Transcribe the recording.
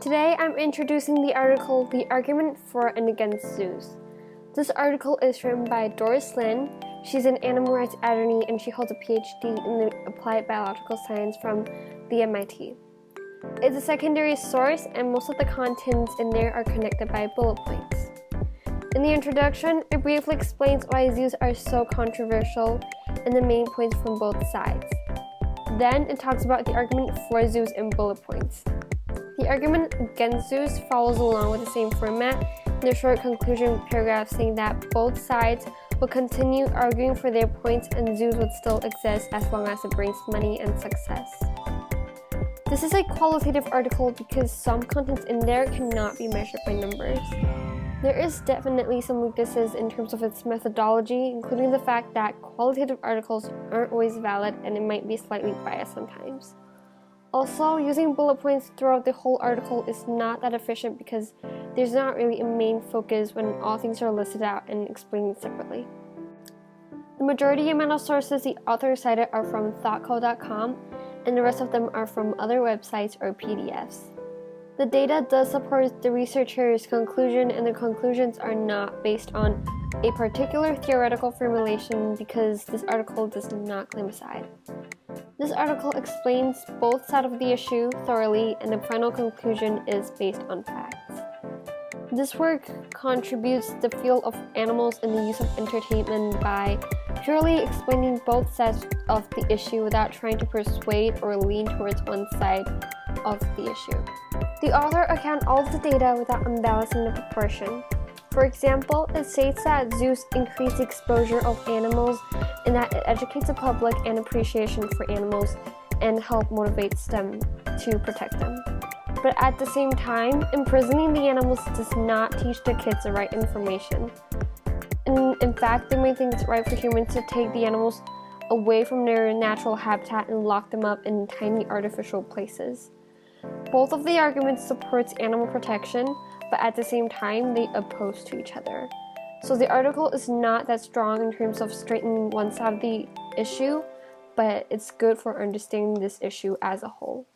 Today I'm introducing the article The Argument for and Against Zoos. This article is written by Doris Lin. She's an animal rights attorney and she holds a PhD in the applied biological science from the MIT. It's a secondary source and most of the contents in there are connected by bullet points. In the introduction, it briefly explains why zoos are so controversial and the main points from both sides. Then it talks about the argument for zoos in bullet points. The argument against zoos follows along with the same format in a short conclusion paragraph saying that both sides will continue arguing for their points and zoos would still exist as long as it brings money and success. This is a qualitative article because some contents in there cannot be measured by numbers. There is definitely some weaknesses in terms of its methodology, including the fact that qualitative articles aren't always valid and it might be slightly biased sometimes. Also, using bullet points throughout the whole article is not that efficient because there's not really a main focus when all things are listed out and explained separately. The majority amount of sources the author cited are from thoughtco.com and the rest of them are from other websites or PDFs. The data does support the researcher's conclusion and the conclusions are not based on a particular theoretical formulation because this article does not claim a side. This article explains both sides of the issue thoroughly and the final conclusion is based on facts. This work contributes to the field of animals and the use of entertainment by purely explaining both sides of the issue without trying to persuade or lean towards one side of the issue. The author accounts all of the data without unbalancing the proportion. For example, it states that zoos increase the exposure of animals and that it educates the public and appreciation for animals and help motivates them to protect them. But at the same time, imprisoning the animals does not teach the kids the right information. And in fact, they may think it's right for humans to take the animals away from their natural habitat and lock them up in tiny artificial places. Both of the arguments supports animal protection, but at the same time, they oppose to each other. So the article is not that strong in terms of straightening one side of the issue, but it's good for understanding this issue as a whole.